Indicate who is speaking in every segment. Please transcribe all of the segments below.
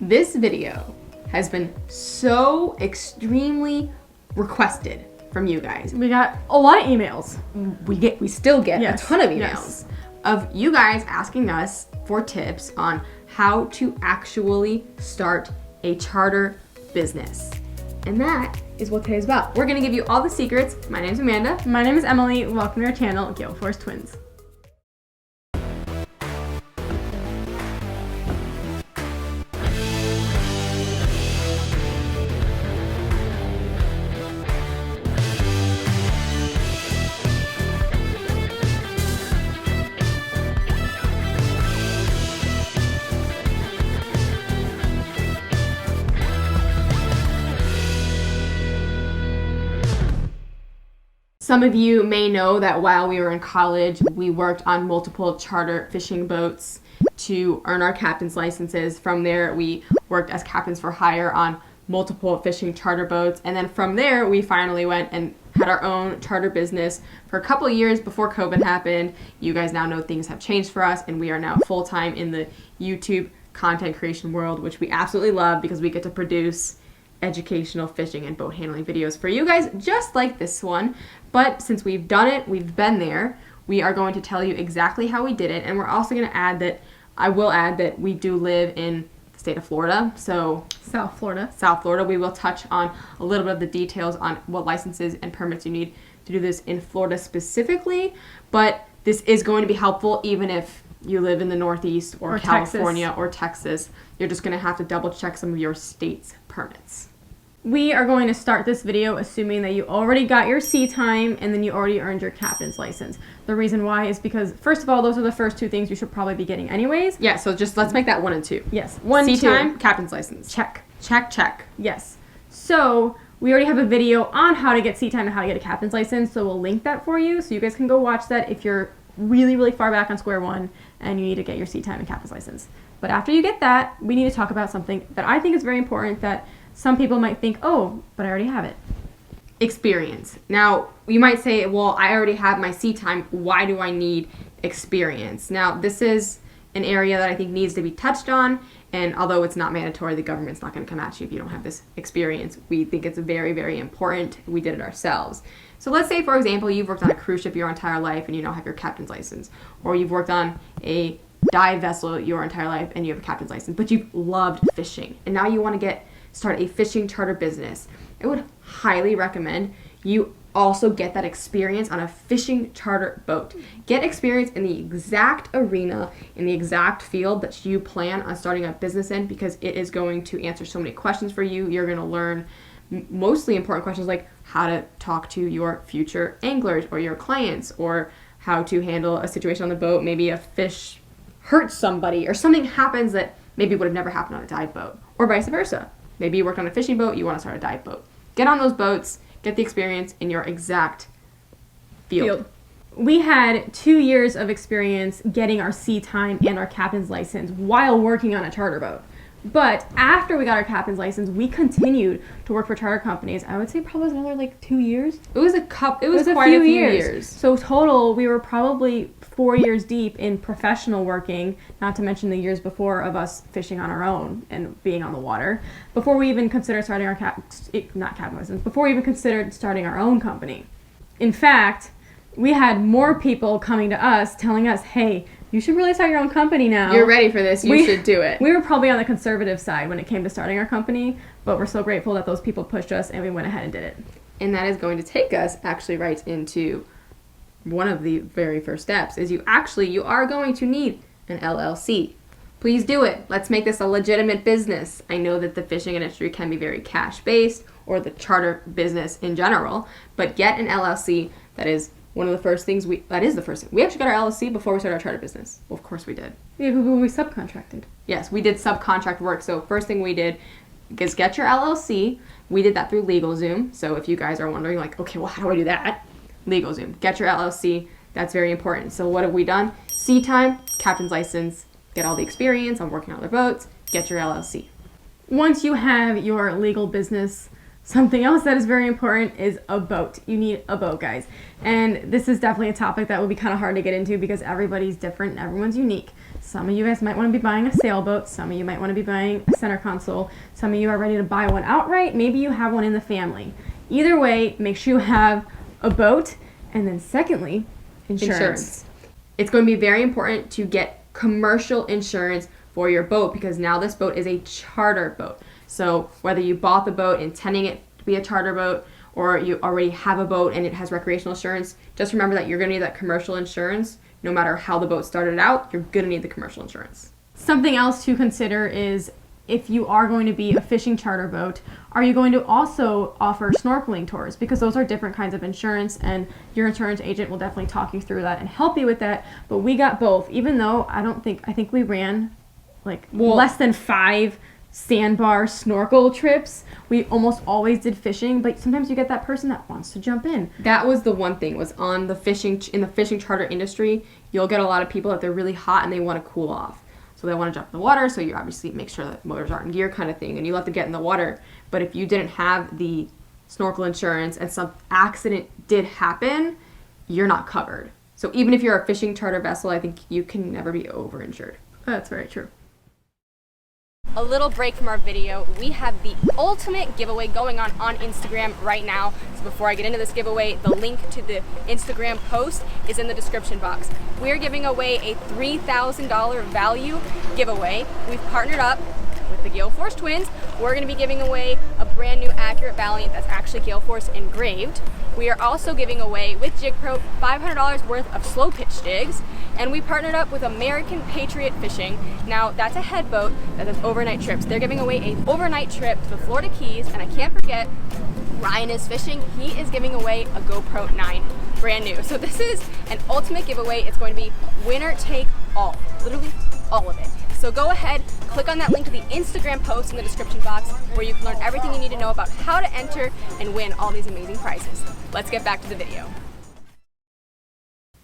Speaker 1: This video has been so extremely requested from you guys.
Speaker 2: We got a lot of emails.
Speaker 1: We still get a ton of emails
Speaker 2: Yes.
Speaker 1: of you guys asking us for tips on how to actually start a charter business. And that is what today's about. We're gonna give you all the secrets. My name's Amanda.
Speaker 2: My name is Emily. Welcome to our channel, Gale Force Twins.
Speaker 1: Some of you may know that while we were in college, we worked on multiple charter fishing boats to earn our captain's licenses. From there, we worked as captains for hire on multiple fishing charter boats. And then from there, we finally went and had our own charter business for a couple of years before COVID happened. You guys now know things have changed for us, and we are now full-time in the YouTube content creation world, which we absolutely love because we get to produce educational fishing and boat handling videos for you guys just like this one. But since we've done it, we've been there, we are going to tell you exactly how we did it. And we're also going to add that, I will add that we do live in the state of Florida. So
Speaker 2: South Florida.
Speaker 1: We will touch on a little bit of the details on what licenses and permits you need to do this in Florida specifically. But this is going to be helpful even if you live in the Northeast or California
Speaker 2: Texas.
Speaker 1: or Texas. You're just going to have to double check some of your state's permits.
Speaker 2: We are going to start this video assuming that you already got your sea time and then you already earned your captain's license. The reason why is because, first of all, those are the first two things you should probably be getting anyways.
Speaker 1: Yeah, so just let's make that 1 and 2.
Speaker 2: Yes, 1,
Speaker 1: sea
Speaker 2: 2.
Speaker 1: time, captain's license.
Speaker 2: Check.
Speaker 1: Check.
Speaker 2: Yes. So we already have a video on how to get sea time and how to get a captain's license, so we'll link that for you so you guys can go watch that if you're really, really far back on square one and you need to get your sea time and captain's license. But after you get that, we need to talk about something that I think is very important that some people might think, oh, but I already have it.
Speaker 1: Experience. Now, you might say, well, I already have my sea time. Why do I need experience? Now, this is an area that I think needs to be touched on. And although it's not mandatory, the government's not going to come at you if you don't have this experience. We think it's very, very important. We did it ourselves. So let's say, for example, you've worked on a cruise ship your entire life and you now have your captain's license. Or you've worked on a dive vessel your entire life and you have a captain's license. But you've loved fishing. And now you want to start a fishing charter business. I would highly recommend you also get that experience on a fishing charter boat. Get experience in the exact arena, in the exact field that you plan on starting a business in, because it is going to answer so many questions for you. You're going to learn mostly important questions like how to talk to your future anglers or your clients, or how to handle a situation on the boat. Maybe a fish hurts somebody or something happens that maybe would have never happened on a dive boat, or vice versa. Maybe you worked on a fishing boat, you want to start a dive boat. Get on those boats, get the experience in your exact field.
Speaker 2: We had 2 years of experience getting our sea time and our captain's license while working on a charter boat. But after we got our captain's license, we continued to work for charter companies. I would say probably another 2 years.
Speaker 1: It was quite a few years.
Speaker 2: So total, we were probably 4 years deep in professional working, not to mention the years before of us fishing on our own and being on the water, before we even considered starting our before we even considered starting our own company. In fact, we had more people coming to us telling us, hey, you should really start your own company now.
Speaker 1: You're ready for this. You should do it.
Speaker 2: We were probably on the conservative side when it came to starting our company, but we're so grateful that those people pushed us and we went ahead and did it.
Speaker 1: And that is going to take us actually right into one of the very first steps is you are going to need an LLC. Please do it. Let's make this a legitimate business. I know that the fishing industry can be very cash-based, or the charter business in general, but get an LLC. That is one of the first things that is the first thing. We actually got our LLC before we started our charter business. Well, of course we did.
Speaker 2: Yeah, we subcontracted.
Speaker 1: Yes, we did subcontract work. So first thing we did is get your LLC. We did that through LegalZoom. So if you guys are wondering like, okay, well, how do I do that? LegalZoom. Get your LLC. That's very important. So what have we done? Sea time, captain's license, get all the experience on working on other boats, get your LLC.
Speaker 2: Once you have your legal business, something else that is very important is a boat. You need a boat, guys. And this is definitely a topic that will be kind of hard to get into because everybody's different and everyone's unique. Some of you guys might want to be buying a sailboat. Some of you might want to be buying a center console. Some of you are ready to buy one outright. Maybe you have one in the family. Either way, make sure you have a boat. And then secondly, insurance.
Speaker 1: It's going to be very important to get commercial insurance for your boat, because now this boat is a charter boat. So whether you bought the boat intending it to be a charter boat, or you already have a boat and it has recreational insurance, just remember that you're going to need that commercial insurance. No matter how the boat started out, you're going to need the commercial insurance.
Speaker 2: Something else to consider is, if you are going to be a fishing charter boat, are you going to also offer snorkeling tours? Because those are different kinds of insurance, and your insurance agent will definitely talk you through that and help you with that. But we got both, even though I think we ran less than 5 sandbar snorkel trips. We almost always did fishing, but sometimes you get that person that wants to jump in.
Speaker 1: That was the one thing, was in the fishing charter industry, you'll get a lot of people that they're really hot and they want to cool off. So they want to jump in the water, so you obviously make sure that motors aren't in gear kind of thing, and you let them get in the water. But if you didn't have the snorkel insurance and some accident did happen, you're not covered. So even if you're a fishing charter vessel, I think you can never be overinsured.
Speaker 2: That's very true.
Speaker 3: A little break from our video, we have the ultimate giveaway going on Instagram right now. So before I get into this giveaway, the link to the Instagram post is in the description box. We're giving away a $3,000 value giveaway. We've partnered up with the Gale Force twins. We're going to be giving away a brand new Accurate Valiant that's actually Gale Force engraved. We are also giving away, with Jig Pro, $500 worth of slow pitch jigs. And we partnered up with American Patriot Fishing. Now, that's a head boat that does overnight trips. They're giving away an overnight trip to the Florida Keys, and I can't forget, Ryan is fishing. He is giving away a GoPro 9, brand new. So this is an ultimate giveaway. It's going to be winner take all, literally all of it. So go ahead, click on that link to the Instagram post in the description box, where you can learn everything you need to know about how to enter and win all these amazing prizes. Let's get back to the video.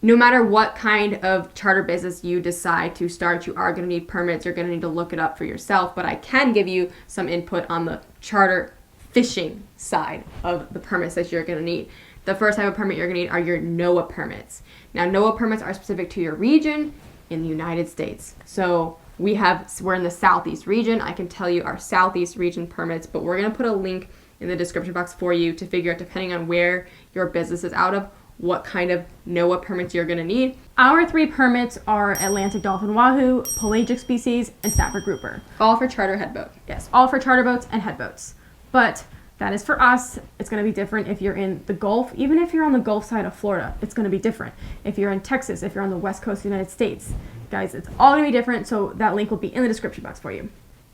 Speaker 1: No matter what kind of charter business you decide to start, you are going to need permits. You're going to need to look it up for yourself, but I can give you some input on the charter fishing side of the permits that you're going to need. The first type of permit you're going to need are your NOAA permits. Now, NOAA permits are specific to your region in the United States. So we're in the Southeast region. I can tell you our Southeast region permits, but we're going to put a link in the description box for you to figure out, depending on where your business is out of, what kind of NOAA permits you're going to need.
Speaker 2: Our 3 permits are Atlantic Dolphin Wahoo, Pelagic Species, and Snapper Grouper.
Speaker 1: All for charter head boat.
Speaker 2: Yes, all for charter boats and head boats. But that is for us. It's going to be different if you're in the Gulf. Even if you're on the Gulf side of Florida, it's going to be different. If you're in Texas, if you're on the west coast of the United States, guys, it's all going to be different, so that link will be in the description box for you.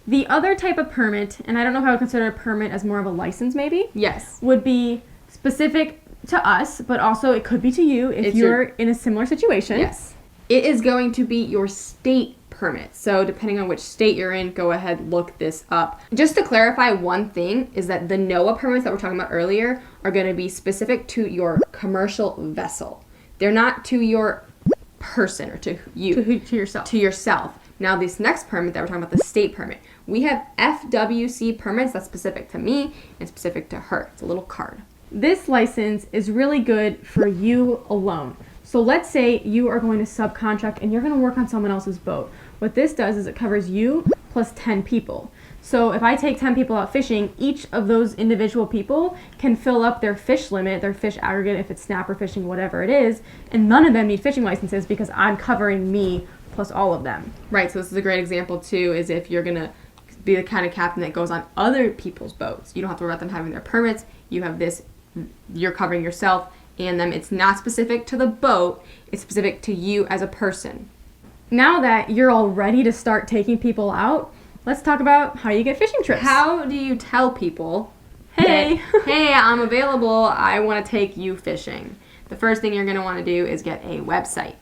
Speaker 2: The other type of permit, and I don't know if I would consider a permit as more of a license maybe,
Speaker 1: Yes.
Speaker 2: would be specific to us, but also it could be to you if you're in a similar situation.
Speaker 1: Yes. It is going to be your state permit. So depending on which state you're in, go ahead, look this up. Just to clarify, one thing is that the NOAA permits that we're talking about earlier are going to be specific to your commercial vessel. They're not to your person or to you.
Speaker 2: To yourself.
Speaker 1: To yourself. Now, this next permit that we're talking about, the state permit, we have FWC permits that's specific to me and specific to her. It's a little card.
Speaker 2: This license is really good for you alone. So let's say you are going to subcontract and you're going to work on someone else's boat. What this does is it covers you plus 10 people. So if I take 10 people out fishing, each of those individual people can fill up their fish limit, their fish aggregate, if it's snapper fishing, whatever it is, and none of them need fishing licenses because I'm covering me plus all of them.
Speaker 1: Right, so this is a great example too, is if you're going to be the kind of captain that goes on other people's boats. You don't have to worry about them having their permits. You have this, you're covering yourself and them. It's not specific to the boat, it's specific to you as a person.
Speaker 2: Now that you're all ready to start taking people out, let's talk about how you get fishing trips.
Speaker 1: How do you tell people,
Speaker 2: hey,
Speaker 1: hey, I'm available, I want to take you fishing? The first thing you're going to want to do is get a website.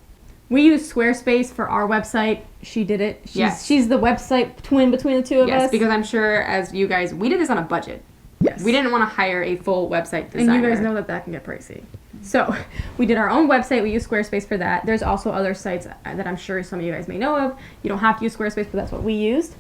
Speaker 2: We use Squarespace for our website. She did it. She's the website twin between the two of us.
Speaker 1: Yes, because I'm sure as you guys, we did this on a budget.
Speaker 2: Yes.
Speaker 1: We didn't want to hire a full website designer.
Speaker 2: And you guys know that can get pricey. So we did our own website. We use Squarespace for that. There's also other sites that I'm sure some of you guys may know of. You don't have to use Squarespace, but that's what we used.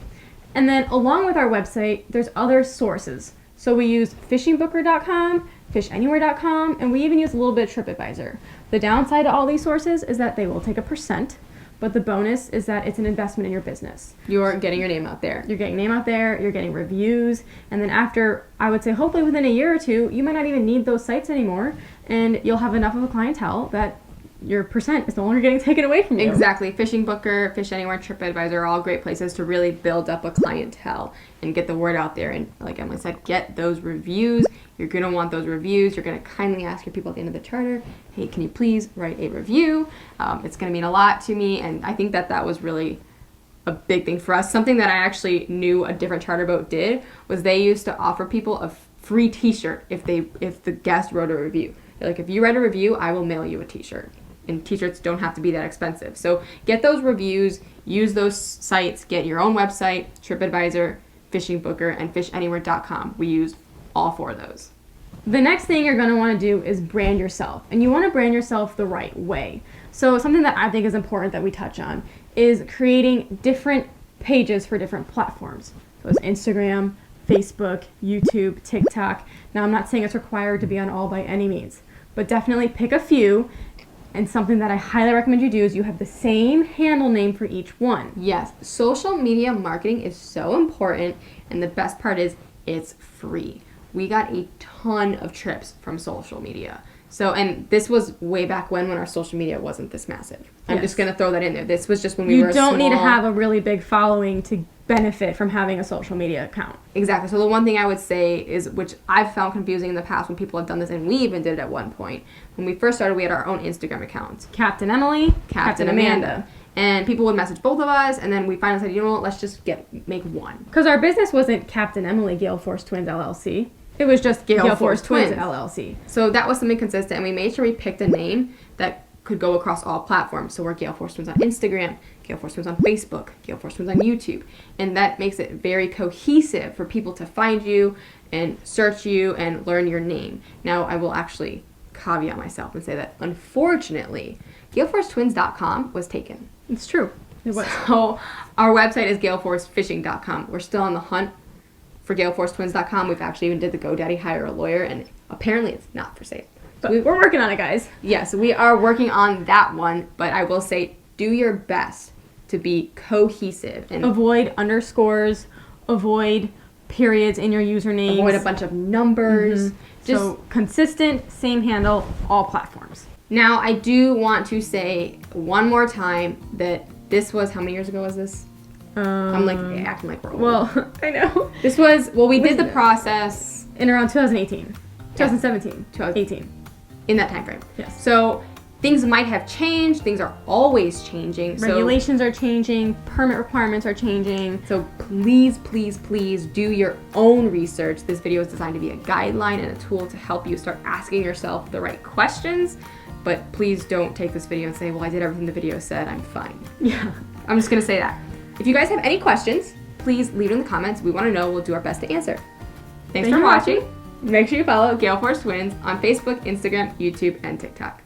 Speaker 2: And then along with our website, there's other sources. So we use fishingbooker.com, fishanywhere.com, and we even use a little bit of TripAdvisor. The downside to all these sources is that they will take a percent, but the bonus is that it's an investment in your business.
Speaker 1: You're getting your name out there.
Speaker 2: You're getting name out there, you're getting reviews, and then after, I would say hopefully within a year or two, you might not even need those sites anymore, and you'll have enough of a clientele that your percent is no longer getting taken away from you.
Speaker 1: Exactly. Fishing Booker, Fish Anywhere, TripAdvisor are all great places to really build up a clientele and get the word out there. And like Emily said, get those reviews. You're going to want those reviews. You're going to kindly ask your people at the end of the charter, hey, can you please write a review? It's going to mean a lot to me. And I think that was really a big thing for us. Something that I actually knew a different charter boat did was they used to offer people a free t-shirt if the guest wrote a review. They're like, if you write a review, I will mail you a t-shirt. And t-shirts don't have to be that expensive. So get those reviews, use those sites, get your own website, TripAdvisor, Fishing Booker, and fishanywhere.com. We use all 4 of those.
Speaker 2: The next thing you're going to want to do is brand yourself. And you want to brand yourself the right way. So something that I think is important that we touch on is creating different pages for different platforms. So it's Instagram, Facebook, YouTube, TikTok. Now I'm not saying it's required to be on all by any means, but definitely pick a few. And something that I highly recommend you do is you have the same handle name for each one.
Speaker 1: Yes, social media marketing is so important, and the best part is it's free. We got a ton of trips from social media. So, and this was way back when our social media wasn't this massive. I'm just going to throw that in there. This was just when we were
Speaker 2: You don't need to have a really big following to benefit from having a social media account.
Speaker 1: Exactly. So the one thing I would say is, which I've found confusing in the past when people have done this, and we even did it at one point. When we first started, we had our own Instagram accounts.
Speaker 2: Captain Emily,
Speaker 1: Captain Amanda. And people would message both of us, and then we finally said, you know what, let's just make one.
Speaker 2: Because our business wasn't Captain Emily Gale Force Twins LLC. It was just Gale Force Twins LLC.
Speaker 1: So that was something consistent, and we made sure we picked a name that could go across all platforms. So we're Gale Force Twins on Instagram, Gale Force Twins on Facebook, Gale Force Twins on YouTube. And that makes it very cohesive for people to find you and search you and learn your name. Now, I will actually caveat myself and say that, unfortunately, galeforcetwins.com was taken.
Speaker 2: It's true. It was.
Speaker 1: So our website is galeforcefishing.com. We're still on the hunt for galeforcetwins.com. We've actually even did the GoDaddy hire a lawyer, and apparently it's not for sale.
Speaker 2: But we're working on it, guys.
Speaker 1: Yes, we are working on that one, but I will say do your best to be cohesive and
Speaker 2: avoid underscores, avoid periods in your usernames.
Speaker 1: Avoid a bunch of numbers.
Speaker 2: So consistent, same handle, all platforms.
Speaker 1: Now, I do want to say one more time that this was, how many years ago was this? I'm like acting like we're old.
Speaker 2: Well, I know.
Speaker 1: This was, we did the process
Speaker 2: in around 2018, 2017, 2018.
Speaker 1: In that time frame.
Speaker 2: Yes.
Speaker 1: So things might have changed. Things are always changing.
Speaker 2: Regulations are changing. Permit requirements are changing.
Speaker 1: So please, please, please do your own research. This video is designed to be a guideline and a tool to help you start asking yourself the right questions. But please don't take this video and say, well, I did everything the video said. I'm fine.
Speaker 2: Yeah.
Speaker 1: I'm just going to say that. If you guys have any questions, please leave it in the comments. We want to know. We'll do our best to answer. Thanks for watching. Make sure you follow Gale Force Twins on Facebook, Instagram, YouTube, and TikTok.